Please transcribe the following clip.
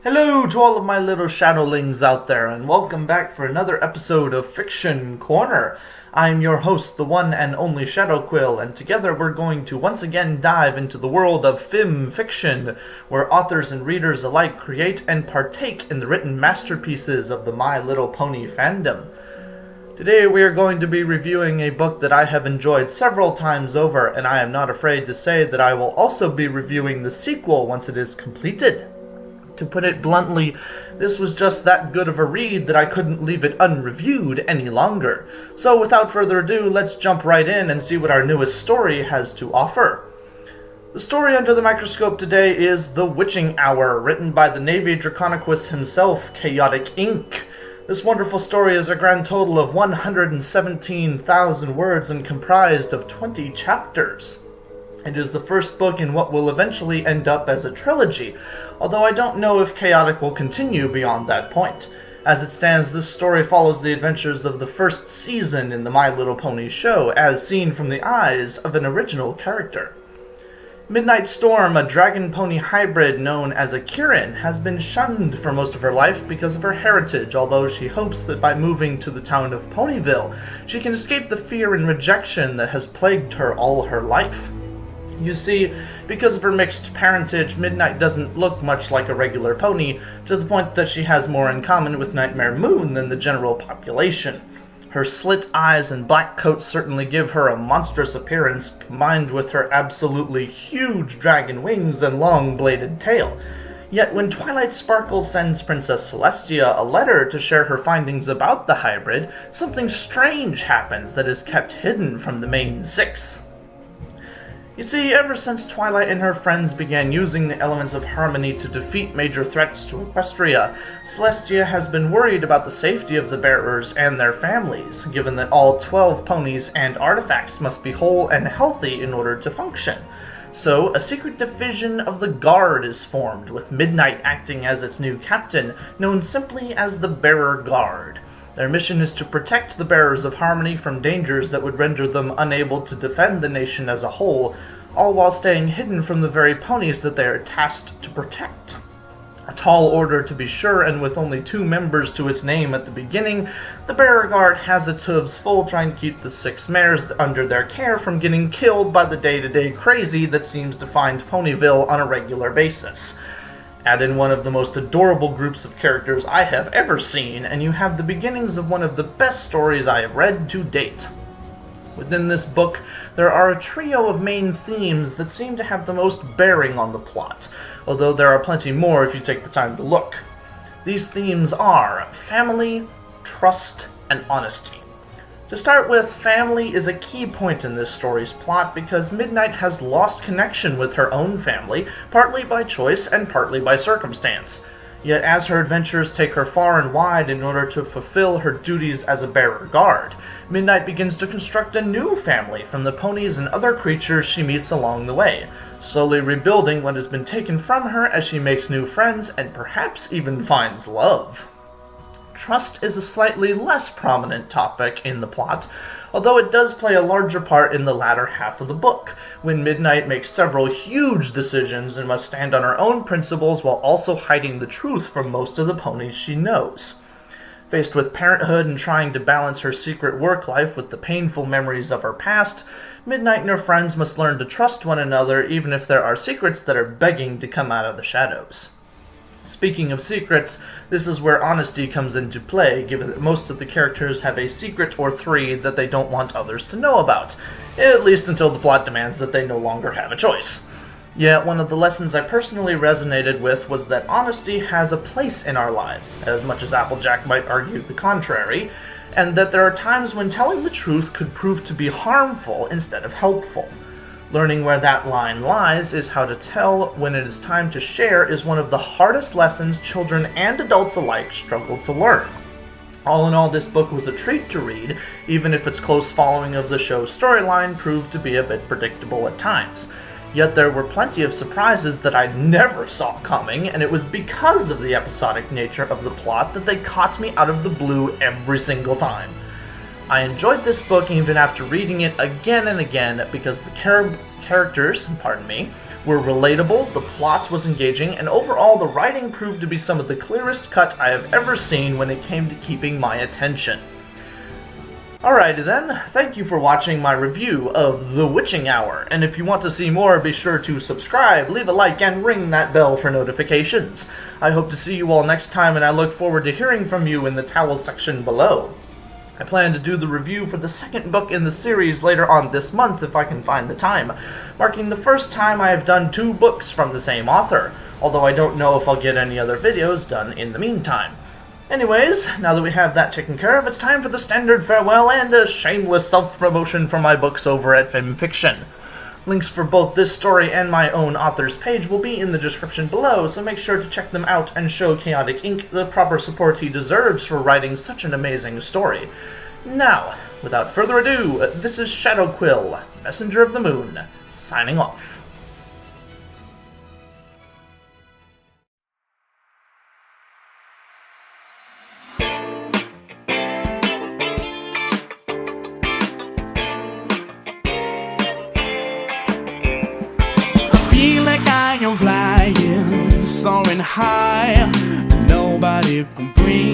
Hello to all of my little shadowlings out there, and welcome back for another episode of Fiction Corner. I'm your host, the one and only Shadow Quill, and together we're going to once again dive into the world of fiction, where authors and readers alike create and partake in the written masterpieces of the My Little Pony fandom. Today we are going to be reviewing a book that I have enjoyed several times over, and I am not afraid to say that I will also be reviewing the sequel once it is completed. To put it bluntly, this was just that good of a read that I couldn't leave it unreviewed any longer. So without further ado, let's jump right in and see what our newest story has to offer. The story under the microscope today is The Witching Hour, written by the Navy Draconequus himself, Chaotic Ink. This wonderful story is a grand total of 117,000 words and comprised of 20 chapters. It is the first book in what will eventually end up as a trilogy, although I don't know if Chaotic will continue beyond that point. As it stands, this story follows the adventures of the first season in the My Little Pony show, as seen from the eyes of an original character. Midnight Storm, a dragon pony hybrid known as a Kirin, has been shunned for most of her life because of her heritage, although she hopes that by moving to the town of Ponyville, she can escape the fear and rejection that has plagued her all her life. You see, because of her mixed parentage, Midnight doesn't look much like a regular pony, to the point that she has more in common with Nightmare Moon than the general population. Her slit eyes and black coat certainly give her a monstrous appearance, combined with her absolutely huge dragon wings and long-bladed tail. Yet when Twilight Sparkle sends Princess Celestia a letter to share her findings about the hybrid, something strange happens that is kept hidden from the main six. You see, ever since Twilight and her friends began using the elements of harmony to defeat major threats to Equestria, Celestia has been worried about the safety of the bearers and their families, given that all 12 ponies and artifacts must be whole and healthy in order to function. So, a secret division of the Guard is formed, with Midnight acting as its new captain, known simply as the Bearer Guard. Their mission is to protect the bearers of harmony from dangers that would render them unable to defend the nation as a whole, all while staying hidden from the very ponies that they are tasked to protect. A tall order to be sure, and with only 2 members to its name at the beginning, the Bearer Guard has its hooves full trying to keep the 6 mares under their care from getting killed by the day-to-day crazy that seems to find Ponyville on a regular basis. Add in one of the most adorable groups of characters I have ever seen, and you have the beginnings of one of the best stories I have read to date. Within this book, there are a trio of main themes that seem to have the most bearing on the plot, although there are plenty more if you take the time to look. These themes are family, trust, and honesty. To start with, family is a key point in this story's plot because Midnight has lost connection with her own family, partly by choice and partly by circumstance. Yet as her adventures take her far and wide in order to fulfill her duties as a Bearer Guard, Midnight begins to construct a new family from the ponies and other creatures she meets along the way, slowly rebuilding what has been taken from her as she makes new friends and perhaps even finds love. Trust is a slightly less prominent topic in the plot, although it does play a larger part in the latter half of the book, when Midnight makes several huge decisions and must stand on her own principles while also hiding the truth from most of the ponies she knows. Faced with parenthood and trying to balance her secret work life with the painful memories of her past, Midnight and her friends must learn to trust one another even if there are secrets that are begging to come out of the shadows. Speaking of secrets, this is where honesty comes into play, given that most of the characters have a secret or 3 that they don't want others to know about, at least until the plot demands that they no longer have a choice. Yet one of the lessons I personally resonated with was that honesty has a place in our lives, as much as Applejack might argue the contrary, and that there are times when telling the truth could prove to be harmful instead of helpful. Learning where that line lies is how to tell when it is time to share is one of the hardest lessons children and adults alike struggle to learn. All in all, this book was a treat to read, even if its close following of the show's storyline proved to be a bit predictable at times. Yet there were plenty of surprises that I never saw coming, and it was because of the episodic nature of the plot that they caught me out of the blue every single time. I enjoyed this book even after reading it again and again because the characters, pardon me, were relatable, the plot was engaging, and overall the writing proved to be some of the clearest cut I have ever seen when it came to keeping my attention. Alrighty then, thank you for watching my review of The Witching Hour, and if you want to see more, be sure to subscribe, leave a like, and ring that bell for notifications. I hope to see you all next time, and I look forward to hearing from you in the towel section below. I plan to do the review for the second book in the series later on this month if I can find the time, marking the first time I have done 2 books from the same author, although I don't know if I'll get any other videos done in the meantime. Anyways, now that we have that taken care of, it's time for the standard farewell and a shameless self-promotion for my books over at FimFiction. Links for both this story and my own author's page will be in the description below, so make sure to check them out and show Chaotic Ink the proper support he deserves for writing such an amazing story. Now, without further ado, this is Shadow Quill, Messenger of the Moon, signing off. Feel like I am flying, soaring high. Nobody can bring